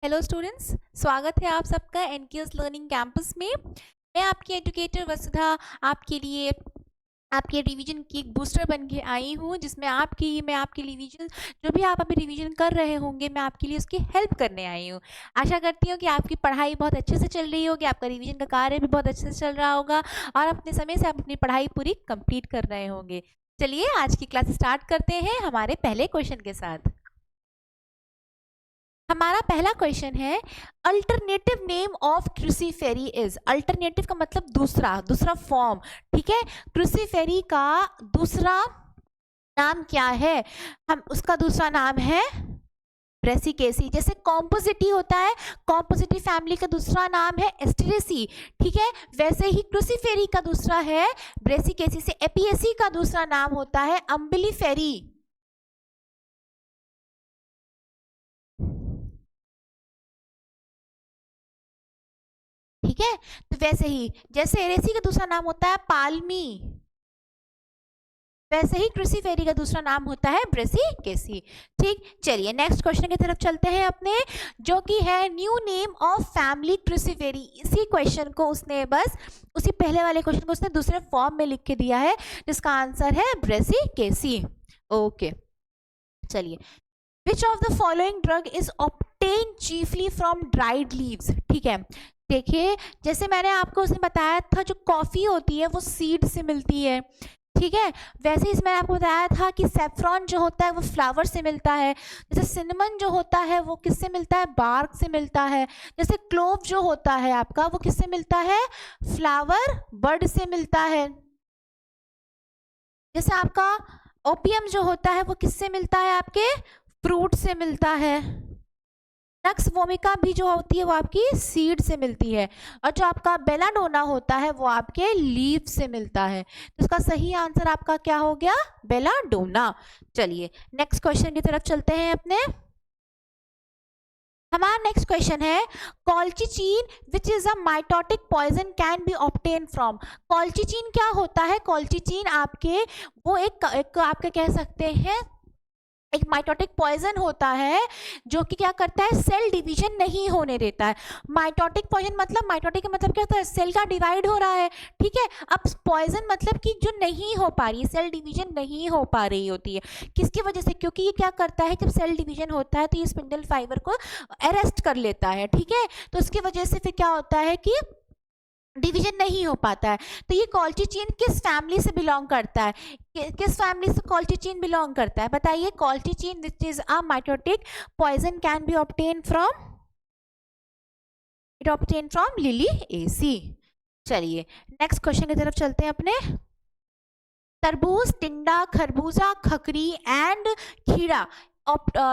Hello students, स्वागत है आप सबका एनक्यूएस लर्निंग कैंपस में। मैं आपकी एजुकेटर वसुधा आपके लिए आपके रिवीजन की एक बूस्टर बन के आई हूँ, जिसमें मैं आपके रिवीजन जो भी आप अभी रिवीजन कर रहे होंगे, मैं आपके लिए उसकी हेल्प करने आई हूँ। आशा करती हूँ कि आपकी पढ़ाई बहुत अच्छे से चल रही होगी, आपका रिवीजन का कार्य भी बहुत अच्छे से चल रहा होगा और अपने समय से आप अपनी पढ़ाई पूरी कंप्लीट कर रहे होंगे। चलिए आज की क्लास स्टार्ट करते हैं हमारे पहले क्वेश्चन के साथ। हमारा पहला क्वेश्चन है, alternative name of Cruciferae is. Alternative का मतलब दूसरा फॉर्म, ठीक है। क्रूसीफेरी का दूसरा नाम क्या है? हम उसका दूसरा नाम है ब्रेसिकेसी। जैसे कॉम्पोजिटी होता है, कॉम्पोजिटी फैमिली का दूसरा नाम है एस्टेरेसी, ठीक है। वैसे ही क्रूसीफेरी का दूसरा है ब्रेसिकेसी से एपिएसी का दूसरा नाम होता है अम्बिलीफेरी। ठीक है, तो वैसे ही जैसे एरेसी का दूसरा नाम होता है पाल्मी, वैसे ही क्रूसीफेरी का दूसरा नाम होता है ब्रेसिकेसी। ठीक, चलिए नेक्स्ट क्वेश्चन की तरफ चलते हैं अपने, जो कि है न्यू नेम ऑफ फैमिली क्रूसीफेरी। इसी क्वेश्चन को उसने उसी पहले वाले क्वेश्चन को उसने दूसरे फॉर्म में लिख के दिया है, जिसका आंसर है ब्रेसिकेसी। ओके, चलिए, विच of the following drug is obtain chiefly from dried leaves. ठीक है, देखिए जैसे मैंने आपको उसने बताया था, जो कॉफ़ी होती है वो सीड से मिलती है, ठीक है। वैसे ही मैंने आपको बताया था कि सेफ्रॉन जो होता है वो फ्लावर से मिलता है। जैसे सिनेमन जो होता है वो किससे मिलता है? बार्क से मिलता है। जैसे क्लोव जो होता है आपका, वो किससे मिलता है? फ्लावर बर्ड से मिलता है। जैसे आपका ओपियम जो होता है वो किससे मिलता है? आपके फ्रूट से मिलता है। नक्स वोमिका भी जो होती है वो आपकी सीड से मिलती है, और जो आपका बेलाडोना होता है वो आपके लीफ से मिलता है। तो इसका सही आंसर आपका क्या हो गया? बेलाडोना। चलिए नेक्स्ट क्वेश्चन की तरफ चलते हैं अपने। हमारा नेक्स्ट क्वेश्चन है, colchicine which is a mitotic poison can be obtain from. Colchicine क्या होता है? कॉल्चिचीन आपके वो एक आपके कह सकते हैं एक माइटोटिक पॉइजन होता है, जो कि क्या करता है? सेल डिवीजन नहीं होने देता है। माइटोटिक पॉइजन मतलब, माइटोटिक का मतलब क्या होता है? सेल का डिवाइड हो रहा है, ठीक है। अब पॉइजन मतलब कि जो नहीं हो पा रही है, सेल डिवीजन नहीं हो पा रही होती है। किसकी वजह से? क्योंकि ये क्या करता है, जब सेल डिवीजन होता है तो ये स्पिंडल फाइबर को अरेस्ट कर लेता है, ठीक है। तो उसकी वजह से फिर क्या होता है कि डिवीजन नहीं हो पाता है। तो ये कॉल्चिचीन किस फैमिली से बिलोंग करता है? किस फैमिली से कॉल्चिचीन बिलोंग करता है? बताइए। Colchicine which is a mitotic poison can be obtain from, it obtain from Liliaceae. चलिए नेक्स्ट क्वेश्चन की तरफ चलते हैं अपने। तरबूज, टिंडा, खरबूजा, खकरी एंड खीरा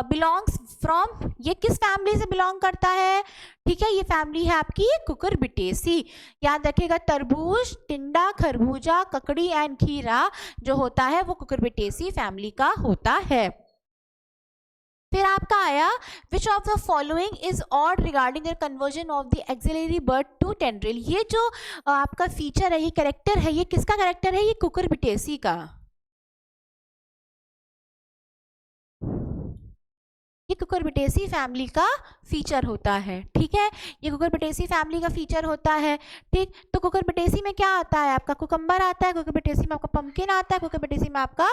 बिलोंग्स फ्रॉम, ये किस फैमिली से बिलोंग करता है? ठीक है, ये फैमिली है आपकी कुकुरबिटेसी। याद रखिएगा, तरबूज, टिंडा, खरबूजा, ककड़ी एंड खीरा जो होता है वो कुकुरबिटेसी फैमिली का होता है। फिर आपका आया, which of the following is odd regarding the conversion of the axillary bud to tendril. ये जो आपका फीचर है, ये कैरेक्टर है, ये किसका कैरेक्टर है? ये कुकुरबिटेसी का। ये कुकुरबिटेसी फैमिली का फीचर होता है, ठीक है। ये कुकुरबिटेसी फैमिली का फीचर होता है, ठीक। तो कुकुरबिटेसी में क्या आता है? आपका कुकम्बर आता है, कुकुरबिटेसी में आपका पंपकिन आता है, कुकुरबिटेसी में आपका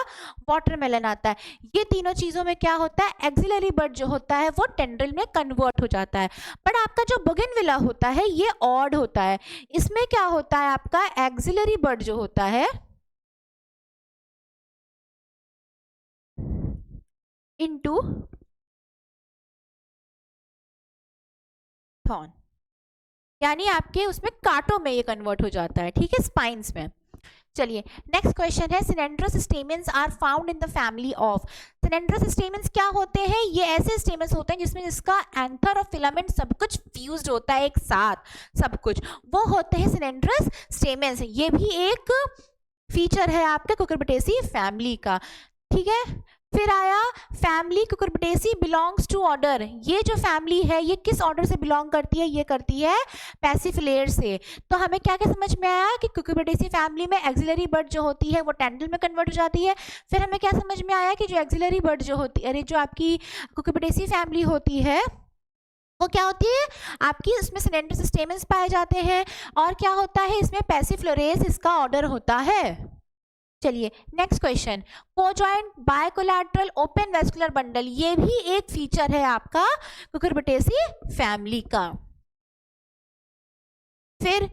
वाटरमेलन आता है। ये तीनों चीज़ों में क्या होता है? एक्सिलरी बर्ड जो होता है वो टेंड्रिल में कन्वर्ट हो जाता है। बट आपका जो बोगनविला होता है ये ऑड होता है। इसमें क्या होता है? आपका एक्सिलरी बर्ड जो होता है इनटू थॉर्न, यानी आपके उसमें कांटों में ये कन्वर्ट हो जाता है, ठीक है, स्पाइन्स में। चलिए नेक्स्ट क्वेश्चन है, synandrous stamens are found in the family of. Synandrous stamens क्या होते हैं? ये ऐसे स्टेमेंस होते हैं जिसमें जिसका एंथर और फिलामेंट सब कुछ फ्यूज्ड होता है एक साथ, सब कुछ, वो होते हैं सिनेंड्रस स्टेमेंस। ये भी एक फीचर है आपके कुकुरबिटेसी फैमिली का, ठीक है। फिर आया family cucurbitaceae belongs to order. ये जो फैमिली है ये किस ऑर्डर से बिलोंग करती है? ये करती है पैसिफिलेर से। तो हमें क्या क्या समझ में आया कि कुकुरबिटेसी फैमिली में एक्सिलरी बर्ड जो होती है वो टेंड्रिल में कन्वर्ट हो जाती है। फिर हमें क्या समझ में आया कि जो एक्सिलरी बर्ड जो होती है, अरे जो आपकी कुकुरबिटेसी फैमिली होती है वो क्या होती है आपकी, इसमें सिलेंडर स्टेमन्स पाए जाते हैं, और क्या होता है इसमें पैसिफ्लोरेस इसका ऑर्डर होता है। चलिए next question, conjoint bicollateral open vascular bundle, ये भी एक फीचर है आपका कुकुरबिटेसी फैमिली का। फिर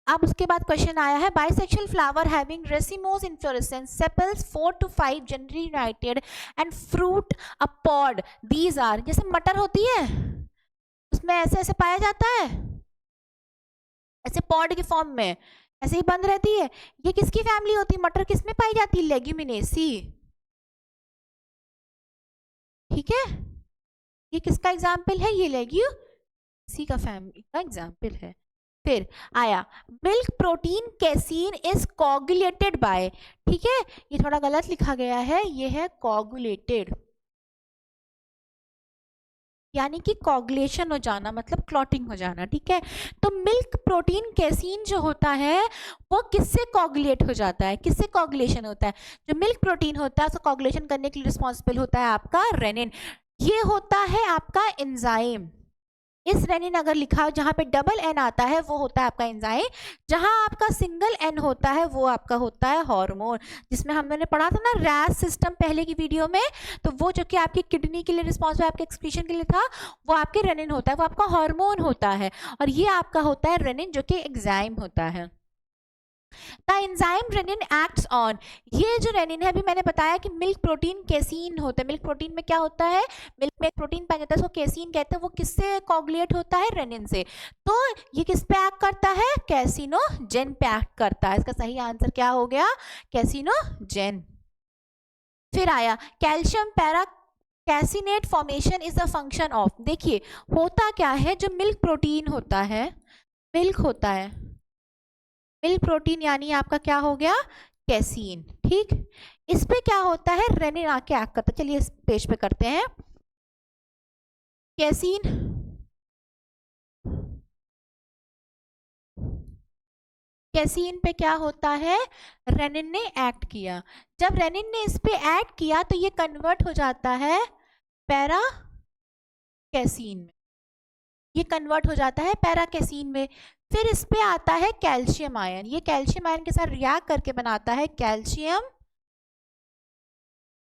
अब उसके बाद क्वेश्चन आया है, bisexual flower having racemose inflorescence, sepals 4 to 5 generally united and fruit a pod, these are, जैसे मटर होती है उसमें ऐसे ऐसे पाया जाता है, ऐसे पॉड के फॉर्म में ऐसे ही बंद रहती है, ये किसकी फैमिली होती है, मटर किसमें पाई जाती है, लेग्यूमिनेसी। ठीक है, ये किसका एग्जाम्पल है, ये लेग्यूमिनेसी का फैमिली का एग्जाम्पल है। फिर आया milk protein casein is coagulated by, ठीक है, ये थोड़ा गलत लिखा गया है, ये है कोगुलेटेड, यानी कि कोगुलेशन हो जाना, मतलब क्लॉटिंग हो जाना। ठीक है, तो मिल्क प्रोटीन कैसीन जो होता है वो किससे कोगुलेट हो जाता है, किससे कोगुलेशन होता है, जो मिल्क प्रोटीन होता है उसको कोगुलेशन करने के लिए रिस्पॉन्सिबल होता है आपका रेनिन, ये होता है आपका एंजाइम। इस रेनिन अगर लिखा हो जहाँ पे डबल एन आता है वो होता है आपका एंजाइम, जहाँ आपका सिंगल एन होता है वो आपका होता है हार्मोन, जिसमें हमने पढ़ा था ना रैस सिस्टम पहले की वीडियो में, तो वो जो कि आपकी किडनी के लिए रिस्पॉन्सिबल, आपके एक्सक्रीशन के लिए था, वो आपके रेनिन होता है, वो आपका हार्मोन होता है, और ये आपका होता है रेनिन जो कि एंजाइम होता है। The enzyme rennin acts on, ये जो रेनिन है अभी मैंने बताया कि मिल्क प्रोटीन कैसीन होता है, मिल्क प्रोटीन में क्या होता है, मिल्क में प्रोटीन पाया जाता है उसको कैसीन कहते हैं, वो किससे कोगुलेट होता है, रेनिन से, तो ये किस पे एक्ट करता है, कैसिनोजेन पे एक्ट करता है, इसका सही आंसर क्या हो गया, कैसिनोजेन। फिर आया calcium para caseinate formation is a function of, देखिए होता क्या है, जो मिल्क प्रोटीन होता है, मिल्क होता है, मिल्क प्रोटीन यानी आपका क्या हो गया, कैसीन, ठीक, इस पे क्या होता है, रेनिन आके एक्ट करता है। चलिए इस पेज पे करते हैं, कैसीन, कैसीन पे क्या होता है, रेनिन ने एक्ट किया, जब रेनिन ने इस पे एक्ट किया तो ये कन्वर्ट हो जाता है पैरा कैसीन में, ये कन्वर्ट हो जाता है पैरा कैसीन में, फिर इस पे आता है कैल्शियम आयन, ये कैल्शियम आयन के साथ रिएक्ट करके बनाता है कैल्शियम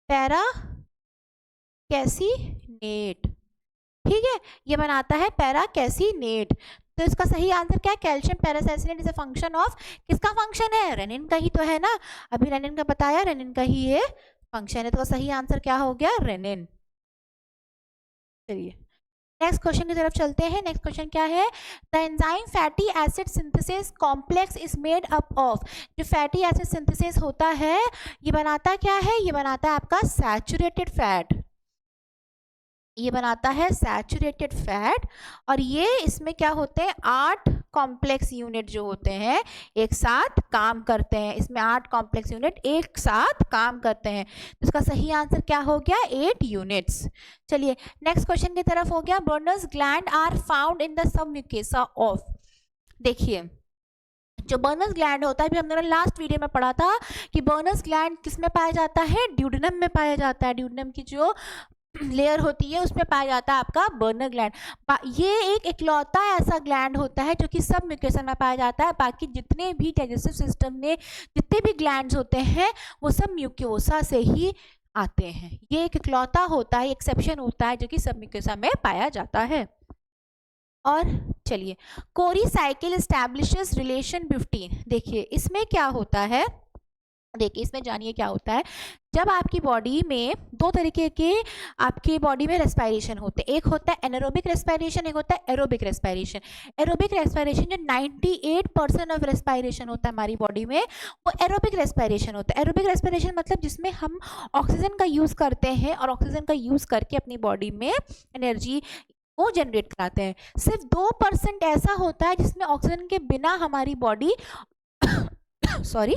पैरा कैसीनेट, ठीक है, ये बनाता है पैरा कैसीनेट, तो इसका सही आंसर क्या है, calcium paracaseinate is a function of, किसका फंक्शन है, रेनिन का ही तो है ना, अभी रेनिन का बताया, रेनिन का ही ये फंक्शन है, तो सही आंसर क्या हो गया, रेनिन। चलिए नेक्स्ट क्वेश्चन की तरफ चलते हैं, नेक्स्ट क्वेश्चन क्या है, the enzyme fatty acid synthesis complex is made up of, जो फैटी एसिड सिंथेसिस होता है ये बनाता क्या है, ये बनाता है आपका सैचुरेटेड फैट, ये बनाता है सैचुरेटेड फैट, और ये इसमें क्या होते हैं 8 कॉम्प्लेक्स यूनिट जो होते हैं एक साथ काम करते हैं, इसमें 8 कॉम्प्लेक्स यूनिट एक साथ काम करते हैं, तो इसका सही आंसर क्या हो गया, 8 यूनिट्स। चलिए नेक्स्ट क्वेश्चन की तरफ हो गया, Brunner's gland are found in the submucosa of, देखिए जो बर्नर्स ग्लैंड होता है, अभी हमने लास्ट वीडियो में पढ़ा था कि बर्नर्स ग्लैंड किस में पाया जाता है, ड्यूडेनम में पाया जाता है, ड्यूडेनम की जो लेयर होती है उसमें पाया जाता है आपका बर्नर ग्लैंड, ये एक इकलौता ऐसा ग्लैंड होता है जो कि सब म्यूकोसा में पाया जाता है, बाकी जितने भी डाइजेस्टिव सिस्टम में जितने भी ग्लैंड्स होते हैं वो सब म्यूकोसा से ही आते हैं, ये एक इकलौता होता है, एक्सेप्शन होता है जो कि सब म्यूकोसा में पाया जाता है। और चलिए कोरी साइकिल एस्टैब्लिशेस रिलेशन 15, देखिए इसमें क्या होता है, देखिए इसमें जानिए क्या होता है, जब आपकी बॉडी में दो तरीके के आपकी बॉडी में रेस्पिरेशन होते हैं, एक होता है एनारोबिक रेस्पिरेशन, एक होता है एरोबिक रेस्पिरेशन। एरोबिक रेस्पिरेशन जो 98% ऑफ रेस्पिरेशन होता है हमारी बॉडी में वो एरोबिक रेस्पिरेशन होता है। एरोबिक रेस्पिरेशन मतलब जिसमें हम ऑक्सीजन का यूज़ करते हैं और ऑक्सीजन का यूज़ करके अपनी बॉडी में एनर्जी वो जनरेट कराते हैं। सिर्फ 2% ऐसा होता है जिसमें ऑक्सीजन के बिना हमारी बॉडी सॉरी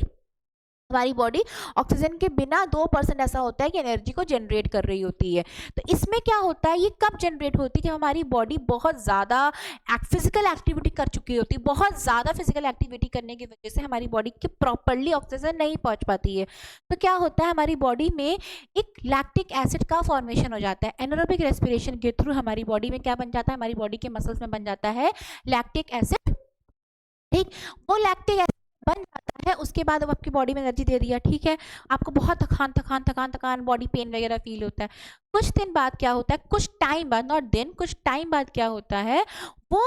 हमारी बॉडी ऑक्सीजन के बिना 2% ऐसा होता है कि एनर्जी को जनरेट कर रही होती है। तो इसमें क्या होता है, ये कब जनरेट होती है, जब हमारी बॉडी बहुत ज़्यादा फिजिकल एक्टिविटी कर चुकी होती है। बहुत ज़्यादा फिजिकल एक्टिविटी करने की वजह से हमारी बॉडी के प्रॉपरली ऑक्सीजन नहीं पहुंच पाती है। तो क्या होता है, हमारी बॉडी में एक लैक्टिक एसिड का फॉर्मेशन हो जाता है। एनारोबिक रेस्पिरेशन के थ्रू हमारी बॉडी में क्या बन जाता है, हमारी बॉडी के मसल्स में बन जाता है लैक्टिक एसिड। ठीक, वो लैक्टिक एसिड बन जाता है, उसके बाद अब आपकी बॉडी में एनर्जी दे दिया। ठीक है, आपको बहुत थकान थकान थकान थकान बॉडी पेन वगैरह फील होता है। कुछ दिन बाद क्या होता है, कुछ टाइम बाद, नॉट दिन, कुछ टाइम बाद क्या होता है, वो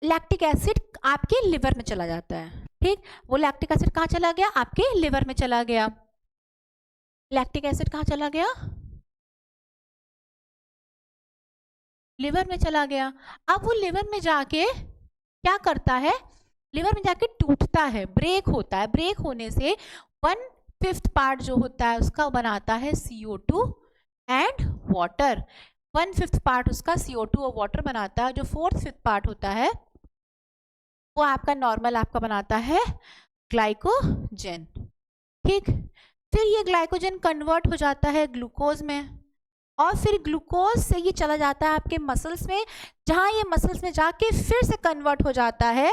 लैक्टिक एसिड आपके लिवर में चला जाता है। ठीक, वो लैक्टिक एसिड कहाँ चला गया, आपके लिवर में चला गया। लैक्टिक एसिड कहाँ चला गया, लिवर में चला गया। अब वो लिवर में जाके क्या करता है, लिवर में जाके टूटता है, ब्रेक होता है। ब्रेक होने से 1/5 पार्ट जो होता है उसका बनाता है CO2 एंड वाटर। 1/5 पार्ट उसका CO2 और वाटर बनाता है। जो 4/5 पार्ट होता है वो आपका नॉर्मल आपका बनाता है ग्लाइकोजन। ठीक, फिर ये ग्लाइकोजन कन्वर्ट हो जाता है ग्लूकोज में, और फिर ग्लूकोज से ये चला जाता है आपके मसल्स में, जहाँ ये मसल्स में जाके फिर से कन्वर्ट हो जाता है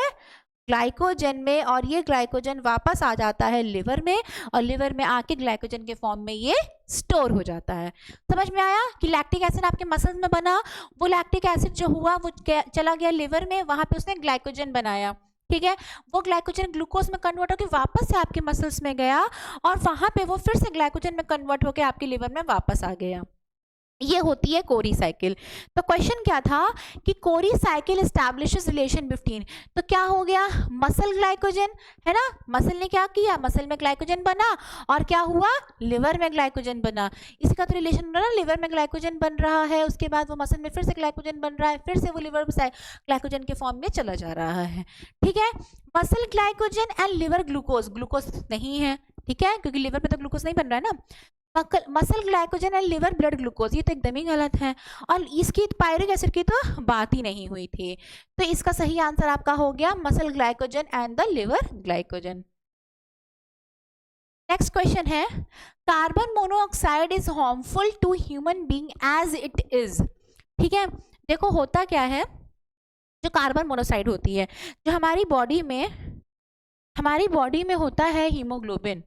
ग्लाइकोजन में, और ये ग्लाइकोजन वापस आ जाता है लिवर में, और लिवर में आके ग्लाइकोजन के फॉर्म में ये स्टोर हो जाता है। समझ में आया कि लैक्टिक एसिड आपके मसल्स में बना, वो लैक्टिक एसिड जो हुआ वो चला गया लिवर में, वहां पे उसने ग्लाइकोजन बनाया। ठीक है, वो ग्लाइकोजन ग्लूकोज में कन्वर्ट होकर वापस से आपके मसल्स में गया, और वहां पे वो फिर से ग्लाइकोजन में कन्वर्ट होकर आपके लिवर में वापस आ गया। ये होती है कोरी साइकिल। तो क्वेश्चन क्या था कि कोरी साइकिल एस्टैब्लिशेस रिलेशन बिटवीन, तो क्या हो गया, मसल ग्लाइकोजन है ना, मसल ने क्या किया, मसल में ग्लाइकोजन बना, और क्या हुआ, लिवर में ग्लाइकोजन बना। इसका तो रिलेशन हो रहा है ना, लिवर में ग्लाइकोजन बन रहा है, उसके बाद वो मसल में फिर से ग्लाइकोजन बन रहा है, फिर से वो लिवर में ग्लाइकोजन के फॉर्म में चला जा रहा है। ठीक है, muscle glycogen and liver glucose, glucose नहीं है। ठीक है, क्योंकि लिवर में तो ग्लूकोज नहीं बन रहा है ना। Muscle glycogen and liver blood glucose, ये तो एकदम ही गलत है, और इसकी पायरिक एसिड की तो बात ही नहीं हुई थी। तो इसका सही आंसर आपका हो गया muscle glycogen and the liver glycogen. Next question है, carbon monoxide is harmful to human being as it is. ठीक है, देखो होता क्या है, जो कार्बन मोनोऑक्साइड होती है, जो हमारी बॉडी में होता है हीमोग्लोबिन।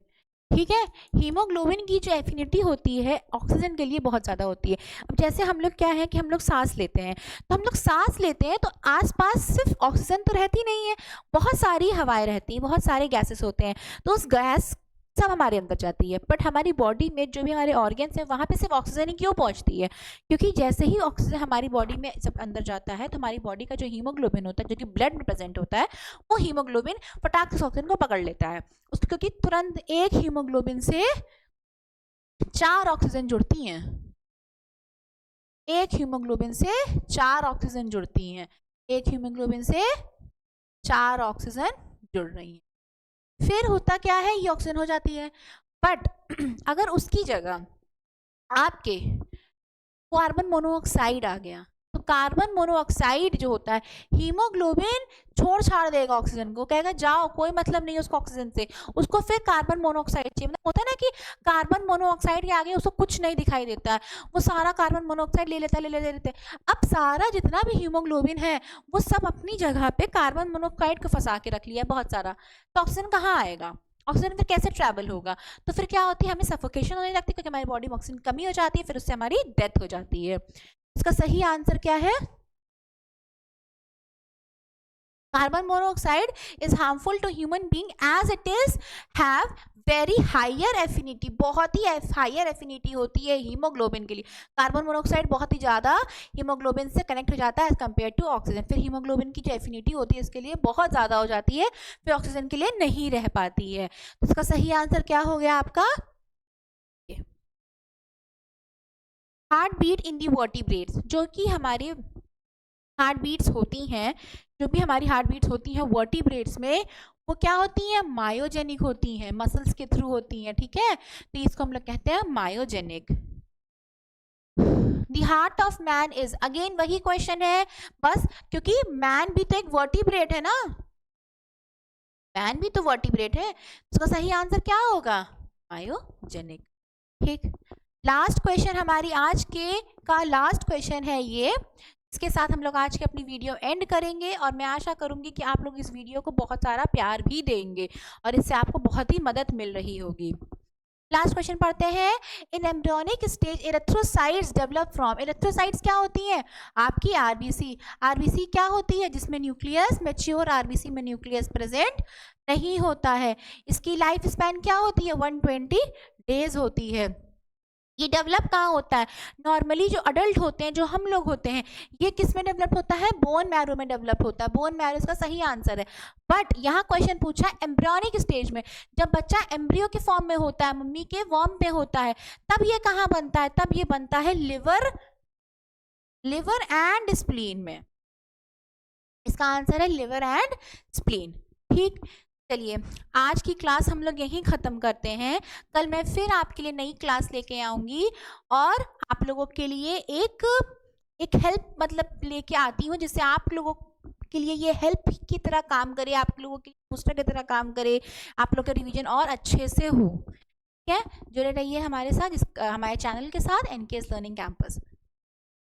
ठीक है, हीमोग्लोबिन की जो एफिनिटी होती है ऑक्सीजन के लिए बहुत ज़्यादा होती है। अब जैसे हम लोग क्या है कि हम लोग सांस लेते हैं, तो हम लोग सांस लेते हैं तो आसपास सिर्फ ऑक्सीजन तो रहती नहीं है, बहुत सारी हवाएं रहती हैं, बहुत सारे गैसेस होते हैं, तो उस गैस सब हमारे अंदर जाती है। बट हमारी बॉडी में जो भी हमारे ऑर्गन्स हैं वहाँ पे सिर्फ ऑक्सीजन ही क्यों पहुँचती है, क्योंकि जैसे ही ऑक्सीजन हमारी बॉडी में जब अंदर जाता है तो हमारी बॉडी का जो हीमोग्लोबिन होता है, जो कि ब्लड में प्रेजेंट होता है, वो हीमोग्लोबिन फटाक से ऑक्सीजन को पकड़ लेता है उसको, क्योंकि तुरंत एक हीमोग्लोबिन से 4 ऑक्सीजन जुड़ती हैं, एक हीमोग्लोबिन से 4 ऑक्सीजन जुड़ती हैं, एक हीमोग्लोबिन से 4 ऑक्सीजन जुड़ रही हैं। फिर होता क्या है, ये ऑक्सीजन हो जाती है, बट अगर उसकी जगह आपके कार्बन मोनोऑक्साइड आ गया, तो कार्बन मोनोऑक्साइड जो होता है, हीमोग्लोबिन छोड़ छाड़ देगा ऑक्सीजन को, कहेगा जाओ कोई मतलब नहीं है उसको ऑक्सीजन से, उसको फिर कार्बन मोनोऑक्साइड चाहिए। मतलब होता है ना कि कार्बन मोनोऑक्साइड के आगे उसको कुछ नहीं दिखाई देता है, वो सारा कार्बन मोनोऑक्साइड ले लेता है। अब सारा जितना भी हीमोग्लोबिन है वो सब अपनी जगह पे कार्बन मोनोऑक्साइड को फंसा के रख लिया बहुत सारा, तो ऑक्सीजन कहाँ आएगा, ऑक्सीजन फिर कैसे ट्रैवल होगा। तो फिर क्या होती है, हमें सफोकेशन होने लगती है, क्योंकि हमारी बॉडी में ऑक्सीजन कमी हो जाती है, फिर उससे हमारी डेथ हो जाती है। इसका सही आंसर क्या है, carbon monoxide is harmful to human being as it is have very higher affinity, बहुत ही हायर एफिनिटी होती है हीमोग्लोबिन के लिए। कार्बन मोनोऑक्साइड बहुत ही ज़्यादा हीमोग्लोबिन से कनेक्ट हो जाता है एज कम्पेयर टू ऑक्सीजन, फिर हीमोग्लोबिन की जो एफिनिटी होती है इसके लिए बहुत ज़्यादा हो जाती है, फिर ऑक्सीजन के लिए नहीं रह पाती है। तो इसका सही आंसर क्या हो गया आपका, हार्ट बीट इन दी वर्टिब्रेट्स, जो कि हमारे हार्ट बीट्स होती हैं, जो भी हमारी हार्ट बीट्स होती हैं वर्टिब्रेट्स में, वो क्या होती हैं, मायोजेनिक होती हैं, मसल्स के थ्रू होती हैं। ठीक है, तो इसको हम लोग कहते हैं myogenic. The heart of man is, again वही क्वेश्चन है बस, क्योंकि मैन भी तो एक वर्टिब्रेट है ना, पैन भी तो वर्टिब्रेट है, उसका सही आंसर क्या होगा? मायोजेनिक। ठीक, लास्ट क्वेश्चन हमारी आज के का लास्ट क्वेश्चन है ये। इसके साथ हम लोग आज की अपनी वीडियो एंड करेंगे और मैं आशा करूंगी कि आप लोग इस वीडियो को बहुत सारा प्यार भी देंगे और इससे आपको बहुत ही मदद मिल रही होगी। लास्ट क्वेश्चन पढ़ते हैं। In embryonic stage erythrocytes develop from. Erythrocytes क्या होती हैं? आपकी आरबीसी। आरबीसी क्या होती है? जिसमें न्यूक्लियस, मैच्योर आरबीसी में न्यूक्लियस प्रेजेंट नहीं होता है। इसकी लाइफ स्पैन क्या होती है? 120 डेज होती है। ये डेवलप कहाँ होता है? नॉर्मली जो अडल्ट होते हैं, जो हम लोग होते हैं, ये किस में डेवलप होता है? बोन मैरो में डेवलप होता है। बोन मैरो इसका सही आंसर है। बट यहाँ क्वेश्चन पूछा है एम्ब्रियोनिक स्टेज में, जब बच्चा एम्ब्रियो के फॉर्म में होता है, मम्मी के वॉर्म में होता है, तब ये कहाँ बनता है? तब ये बनता है लिवर एंड स्प्लीन में। इसका आंसर है लिवर एंड स्प्लीन। ठीक, चलिए आज की क्लास हम लोग यहीं ख़त्म करते हैं। कल मैं फिर आपके लिए नई क्लास लेके आऊँगी और आप लोगों के लिए एक हेल्प मतलब लेके आती हूँ, जिससे आप लोगों के लिए ये हेल्प की तरह काम करे, आप लोगों के बूस्टर की तरह काम करे, आप लोग का रिवीजन और अच्छे से हो। ठीक है, जुड़े रहिए हमारे साथ, हमारे चैनल के साथ, एनकेएस लर्निंग कैंपस।